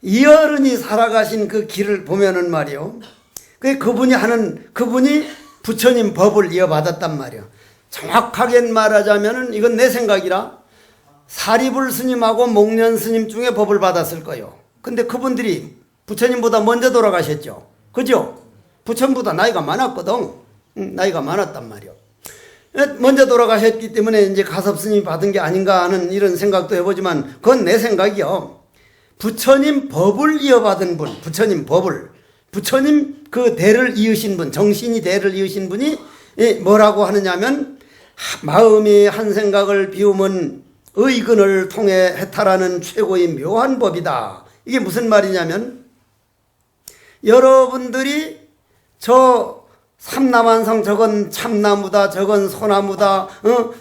이 어른이 살아가신 그 길을 보면은 말이요. 그분이 부처님 법을 이어받았단 말이요. 정확하게 말하자면은 이건 내 생각이라 사리불 스님하고 목련 스님 중에 법을 받았을 거예요. 근데 그분들이 부처님보다 먼저 돌아가셨죠. 그죠? 부처님보다 나이가 많았거든. 나이가 많았단 말이요. 먼저 돌아가셨기 때문에 이제 가섭 스님이 받은 게 아닌가 하는 이런 생각도 해보지만 그건 내 생각이요. 부처님 법을 이어받은 분, 부처님 그 대를 이으신 분, 정신이 대를 이으신 분이 뭐라고 하느냐면 마음이 한 생각을 비우면 의근을 통해 해탈하는 최고의 묘한 법이다. 이게 무슨 말이냐면 여러분들이 저 삼남한성 저건 참나무다 저건 소나무다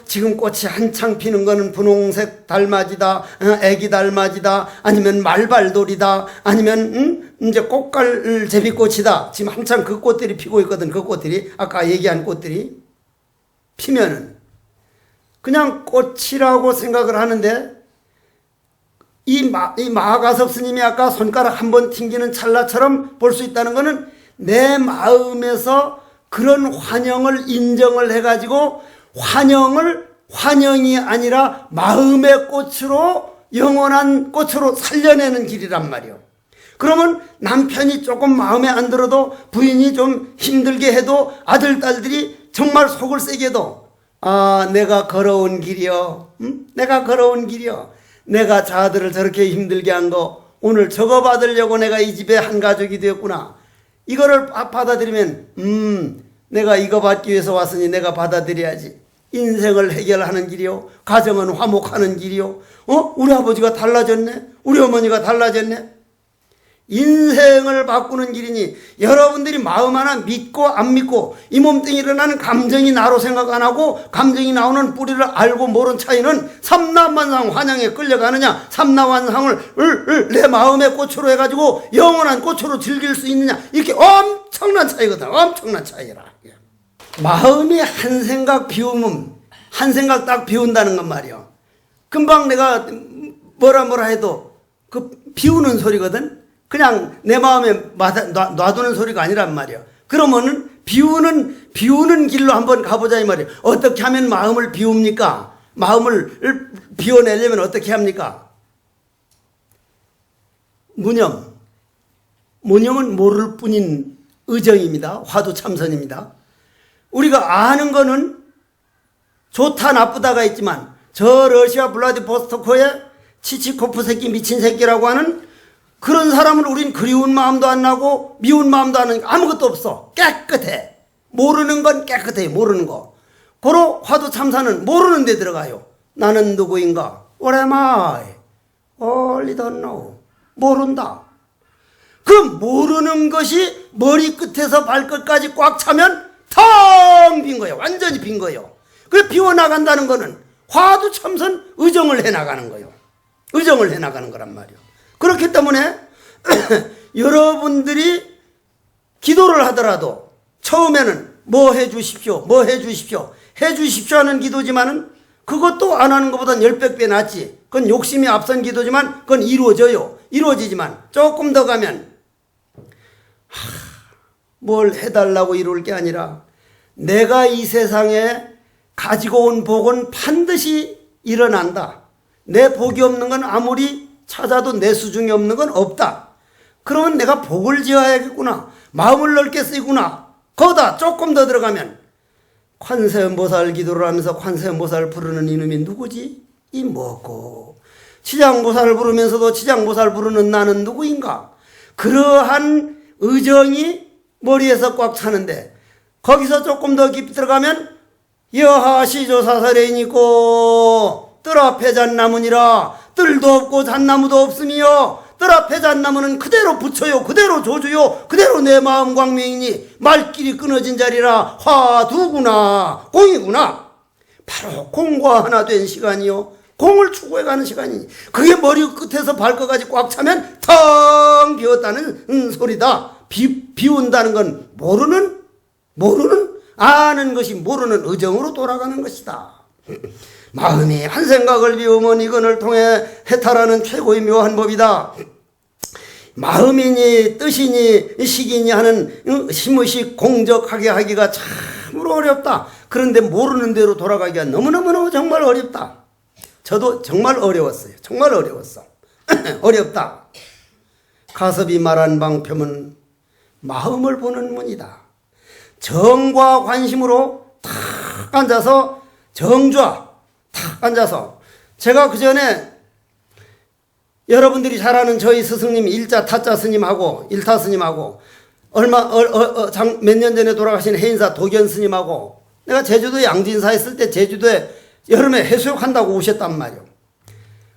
지금 꽃이 한창 피는 거는 분홍색 달맞이다 애기 달맞이다 아니면 말발돌이다 아니면 이제 꽃갈 제비꽃이다 지금 한창 그 꽃들이 피고 있거든. 그 꽃들이 아까 얘기한 꽃들이 피면은 그냥 꽃이라고 생각을 하는데 이 마가섭 스님이 아까 손가락 한번 튕기는 찰나처럼 볼 수 있다는 것은 내 마음에서 그런 환영을 인정을 해가지고 환영이 아니라 마음의 꽃으로 영원한 꽃으로 살려내는 길이란 말이요. 그러면 남편이 조금 마음에 안 들어도 부인이 좀 힘들게 해도 아들 딸들이 정말 속을 세게 해도 내가 걸어온 길이요. 내가 걸어온 길이요. 내가 자들을 저렇게 힘들게 한 거 오늘 저거 받으려고 내가 이 집에 한 가족이 되었구나. 이거를 받아들이면 내가 이거 받기 위해서 왔으니 내가 받아들여야지. 인생을 해결하는 길이요. 가정은 화목하는 길이요. 우리 아버지가 달라졌네. 우리 어머니가 달라졌네. 인생을 바꾸는 길이니 여러분들이 마음 하나 믿고 안 믿고 이 몸뚱이 일어나는 감정이 나로 생각 안 하고 감정이 나오는 뿌리를 알고 모른 차이는 삼라만상 환영에 끌려가느냐 삼라만상을 내 마음의 꽃으로 해가지고 영원한 꽃으로 즐길 수 있느냐 이렇게 엄청난 차이거든. 엄청난 차이라. 마음이 한 생각 비우면 한 생각 딱 비운다는 건 말이야. 금방 내가 뭐라 해도 그 비우는 소리거든. 그냥 내 마음에 놔두는 소리가 아니란 말이야. 그러면은 비우는 길로 한번 가보자 이 말이야. 어떻게 하면 마음을 비웁니까? 마음을 비워내려면 어떻게 합니까? 무념은 모를 뿐인 의정입니다. 화두참선입니다. 우리가 아는 거는 좋다 나쁘다가 있지만 저 러시아 블라디보스토크의 치치코프 새끼 미친 새끼라고 하는 그런 사람을 우린 그리운 마음도 안 나고 미운 마음도 안 나니까 아무것도 없어. 깨끗해. 모르는 건 깨끗해. 모르는 거. 고로 화두참사는 모르는 데 들어가요. 나는 누구인가? What am I? Only don't know. 모른다. 그 모르는 것이 머리끝에서 발끝까지 꽉 차면 텅 빈 거예요. 완전히 빈 거예요. 그래 비워나간다는 거는 화두참선 의정을 해나가는 거예요. 의정을 해나가는 거란 말이에요. 그렇기 때문에 여러분들이 기도를 하더라도 처음에는 뭐 해주십시오 해주십시오 하는 기도지만은 그것도 안 하는 것보단 10배 낫지. 그건 욕심이 앞선 기도지만 그건 이루어지지만 조금 더 가면 뭘 해달라고 이룰 게 아니라 내가 이 세상에 가지고 온 복은 반드시 일어난다. 내 복이 없는 건 아무리 찾아도 내 수중에 없는 건 없다. 그러면 내가 복을 지어야겠구나. 마음을 넓게 쓰구나. 거기다 조금 더 들어가면 관세음보살 기도를 하면서 관세음보살 부르는 이놈이 누구지? 이 뭐고 치장보살을 부르면서도 치장보살 부르는 나는 누구인가? 그러한 의정이 머리에서 꽉 차는데 거기서 조금 더 깊이 들어가면 여하시조사설에니고 뜰 앞에 잣나무니라 뜰도 없고 잣나무도 없으며 뜰 앞에 잣나무는 그대로 붙여요. 그대로 조주요. 그대로 내 마음 광명이니 말길이 끊어진 자리라 화두구나 공이구나. 바로 공과 하나 된 시간이요. 공을 추구해가는 시간이니 그게 머리 끝에서 발끝까지 꽉 차면 텅 비었다는 소리다. 비운다는 건 모르는 아는 것이 모르는 의정으로 돌아가는 것이다. 마음이 한 생각을 비우면 이건을 통해 해탈하는 최고의 묘한 법이다. 마음이니 뜻이니 식이니 하는 시무식 공적하게 하기가 참으로 어렵다. 그런데 모르는 대로 돌아가기가 너무너무 정말 어렵다. 저도 정말 어려웠어요. 정말 어려웠어. 어렵다. 가섭이 말한 방편은 마음을 보는 문이다. 정과 관심으로 탁 앉아서 정좌 탁 앉아서 제가 그 전에 여러분들이 잘 아는 저희 스승님 일자 타자 스님하고 일타 스님하고 몇 년 전에 돌아가신 해인사 도견 스님하고 내가 제주도 양진사 있을 때 제주도에 여름에 해수욕한다고 오셨단 말이에요.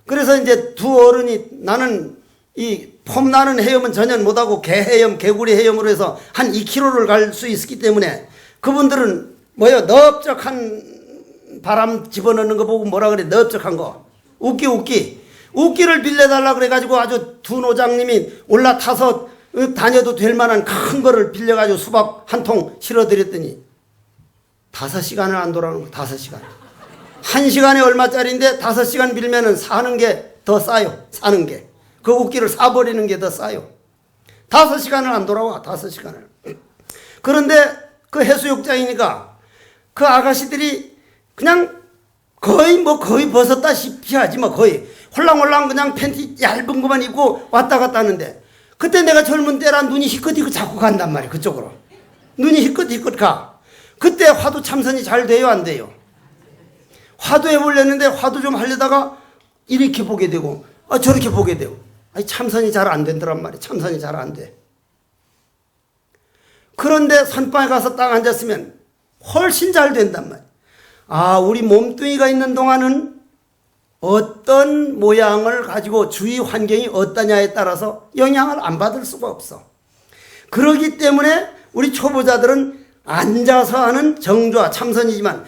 그래서 이제 두 어른이 나는 이 폼나는 헤엄은 전혀 못하고 개헤엄, 개구리 헤엄으로 해서 한 2km를 갈 수 있었기 때문에 그분들은 넓적한 바람 집어넣는 거 보고 뭐라 그래, 넓적한 거. 웃기를 빌려달라 그래가지고 아주 두 노장님이 올라타서 다녀도 될 만한 큰 거를 빌려가지고 수박 한 통 실어드렸더니 5시간을 안 돌아오는 거, 5시간. 1시간에 얼마짜리인데 5시간 빌면은 사는 게 더 싸요. 사는 게. 그 웃기를 사버리는 게 더 싸요. 5시간을 안 돌아와, 5시간을. 그런데 그 해수욕장이니까 그 아가씨들이 그냥 거의 벗었다시피 하지 거의. 홀랑홀랑 그냥 팬티 얇은 것만 입고 왔다 갔다 하는데 그때 내가 젊은 때라 눈이 희끗희끗 자꾸 간단 말이야, 그쪽으로. 눈이 희끗희끗 가. 그때 화두 참선이 잘 돼요, 안 돼요? 화두 해보려는데 화두 좀 하려다가 이렇게 보게 되고 저렇게 보게 되고 참선이 잘 안 된다란 말이야. 참선이 잘 안 돼. 그런데 선방에 가서 딱 앉았으면 훨씬 잘 된단 말이야. 우리 몸뚱이가 있는 동안은 어떤 모양을 가지고 주위 환경이 어떠냐에 따라서 영향을 안 받을 수가 없어. 그렇기 때문에 우리 초보자들은 앉아서 하는 정좌 참선이지만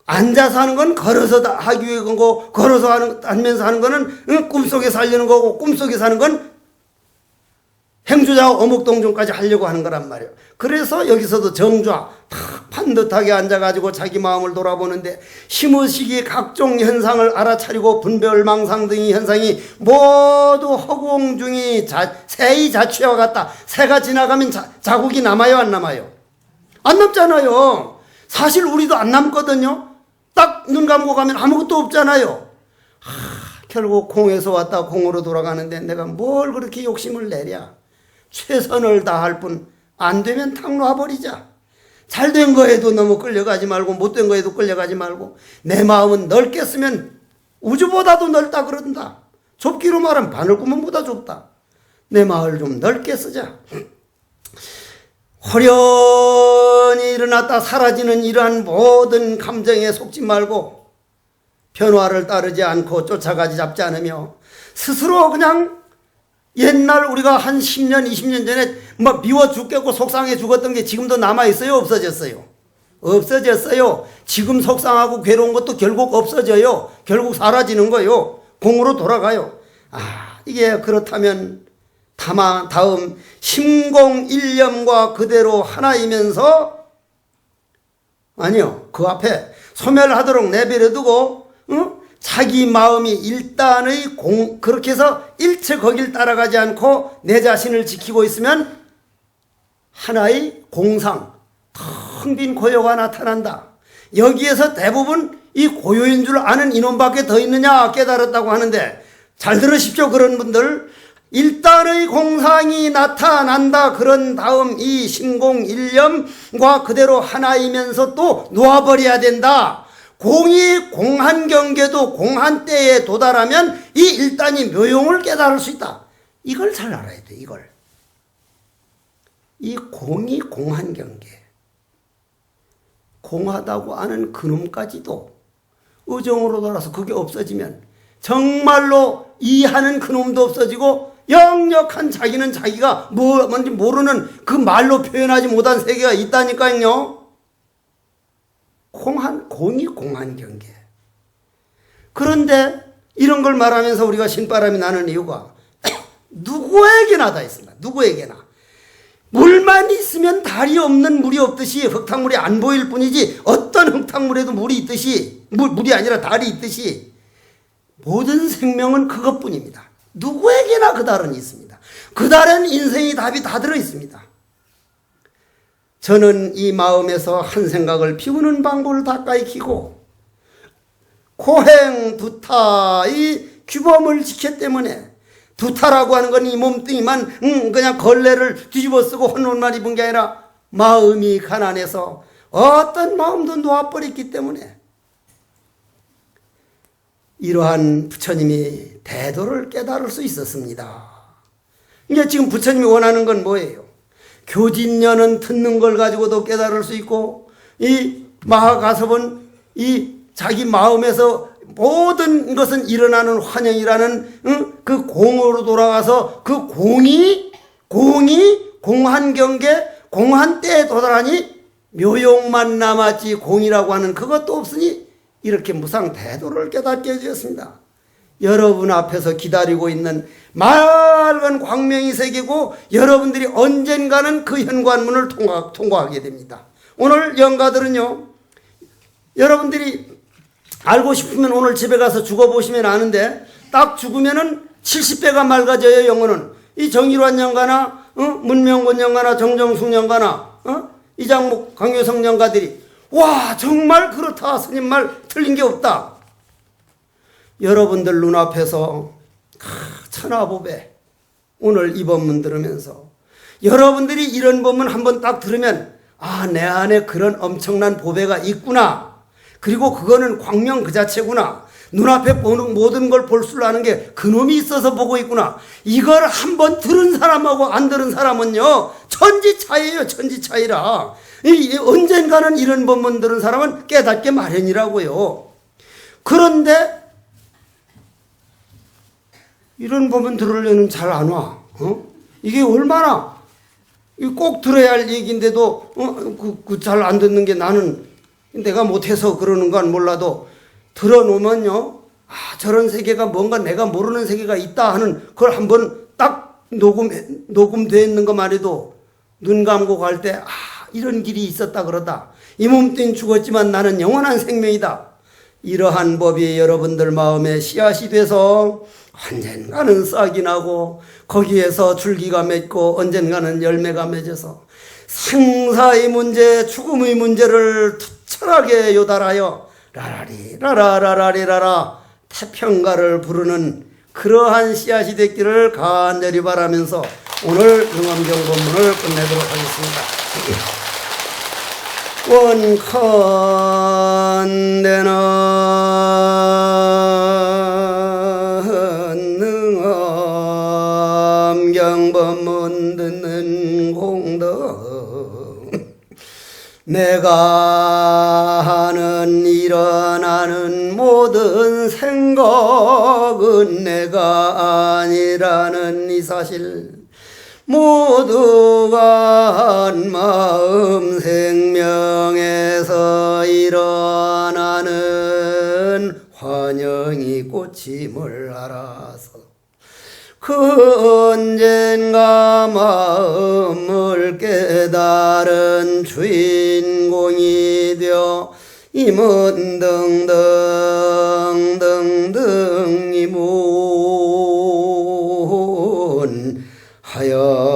앉아서 하는 건 걸어서 하기 위한 거고 걸어서 하면서 하는 거는 꿈속에서 하려는 거고 꿈속에서 하는 건 행주자 어묵동정까지 하려고 하는 거란 말이에요. 그래서 여기서도 정좌 탁 반듯하게 앉아가지고 자기 마음을 돌아보는데 시무식이 각종 현상을 알아차리고 분별망상 등의 현상이 모두 허공중이 새의 자취와 같다. 새가 지나가면 자국이 남아요, 안 남아요? 안 남잖아요. 사실 우리도 안 남거든요. 딱 눈 감고 가면 아무것도 없잖아요. 결국 공에서 왔다 공으로 돌아가는데 내가 뭘 그렇게 욕심을 내랴. 최선을 다할 뿐 안 되면 탁 놔버리자. 잘 된 거에도 너무 끌려가지 말고 못된 거에도 끌려가지 말고 내 마음은 넓게 쓰면 우주보다도 넓다 그런다. 좁기로 말하면 바늘구멍보다 좁다. 내 마음을 좀 넓게 쓰자. 호련히 일어났다 사라지는 이러한 모든 감정에 속지 말고 변화를 따르지 않고 쫓아가지 잡지 않으며 스스로 그냥 옛날 우리가 한 10년 20년 전에 미워 죽겠고 속상해 죽었던 게 지금도 남아있어요, 없어졌어요? 없어졌어요. 지금 속상하고 괴로운 것도 결국 없어져요. 결국 사라지는 거요. 공으로 돌아가요. 이게 그렇다면 다음 심공일념과 그대로 하나이면서 아니요, 그 앞에 소멸하도록 내버려두고 자기 마음이 일단의 그렇게 해서 일체 거길 따라가지 않고 내 자신을 지키고 있으면 하나의 공상, 텅 빈 고요가 나타난다. 여기에서 대부분 이 고요인 줄 아는 인원밖에 더 있느냐 깨달았다고 하는데 잘 들으십시오. 그런 분들 일단의 공상이 나타난다. 그런 다음 이 심공일념과 그대로 하나이면서 또 놓아버려야 된다. 공이 공한 경계도 공한 때에 도달하면 이 일단이 묘용을 깨달을 수 있다. 이걸 잘 알아야 돼. 이걸. 이 공이 공한 경계. 공하다고 아는 그놈까지도 의정으로 돌아서 그게 없어지면 정말로 이해하는 그놈도 없어지고 역력한 자기는 자기가 뭔지 모르는 그 말로 표현하지 못한 세계가 있다니까요. 공이 공한 경계. 그런데 이런 걸 말하면서 우리가 신바람이 나는 이유가 누구에게나 다 있습니다. 누구에게나. 물만 있으면 달이 없는 물이 없듯이 흙탕물이 안 보일 뿐이지 어떤 흙탕물에도 물이 있듯이 물이 아니라 달이 있듯이 모든 생명은 그것뿐입니다. 누구에게나 그 달은 있습니다. 그달엔 인생의 답이 다 들어있습니다. 저는 이 마음에서 한 생각을 피우는 방법을 닦아 익히고 고행 두타 이 규범을 지켰기 때문에, 두타라고 하는 건 이 몸뚱이만 그냥 걸레를 뒤집어 쓰고 헌옷만 입은 게 아니라 마음이 가난해서 어떤 마음도 놓아버렸기 때문에 이러한 부처님이 대도를 깨달을 수 있었습니다. 이제 지금 부처님이 원하는 건 뭐예요? 교진녀는 듣는 걸 가지고도 깨달을 수 있고, 이 마하가섭은 이 자기 마음에서 모든 것은 일어나는 환영이라는 그 공으로 돌아가서 그 공이 공한 경계, 공한 때에 도달하니 묘용만 남았지 공이라고 하는 그것도 없으니 이렇게 무상 대도를 깨닫게 해주셨습니다. 여러분 앞에서 기다리고 있는 맑은 광명이 세계고 여러분들이 언젠가는 그 현관문을 통과하게 됩니다. 오늘 영가들은요, 여러분들이 알고 싶으면 오늘 집에 가서 죽어보시면 아는데, 딱 죽으면은 70배가 맑아져요. 영혼은. 이 정일환 영가나 문명곤 영가나 정정숙 영가나 이장목 강효성 영가들이 와 정말 그렇다, 스님 말 틀린 게 없다. 여러분들 눈앞에서 천하보배, 오늘 이 법문 들으면서 여러분들이 이런 법문 한번 딱 들으면 내 안에 그런 엄청난 보배가 있구나, 그리고 그거는 광명 그 자체구나, 눈앞에 보는 모든 걸 볼 줄 아는 게 그놈이 있어서 보고 있구나, 이걸 한번 들은 사람하고 안 들은 사람은요 천지차이예요. 천지차이라 언젠가는 이런 법문 들은 사람은 깨닫게 마련이라고요. 그런데 이런 법문 들으려면 잘 안 와. 이게 얼마나 꼭 들어야 할 얘기인데도 잘 안 듣는 게, 나는 내가 못해서 그러는 건 몰라도 들어놓으면요, 저런 세계가 뭔가 내가 모르는 세계가 있다 하는 그걸 한번 딱 녹음되어 있는 것만 해도 눈 감고 갈 때 이런 길이 있었다 그러다, 이 몸뚱이 죽었지만 나는 영원한 생명이다, 이러한 법이 여러분들 마음에 씨앗이 돼서 언젠가는 싹이 나고 거기에서 줄기가 맺고 언젠가는 열매가 맺어서 생사의 문제, 죽음의 문제를 투철하게 요달하여 라라리 라라라라리 라라 태평가를 부르는 그러한 씨앗이 됐기를 간절히 바라면서 오늘 응엄경 법문을 끝내도록 하겠습니다. 원컨대는 응엄경 법문 듣는 공덕, 내가 하는 일어나는 모든 생각은 내가 아니라는 이 사실, 모두가 한 마음 생명에서 일어나는 환영이 꽃임을 알아서 그 언젠가 마음을 깨달은 주인공이 되어 임은등등등등 이문 하여지다나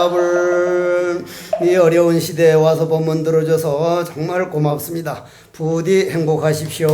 답을, 이 어려운 시대에 와서 법문 들어줘서 정말 고맙습니다. 부디 행복하십시오.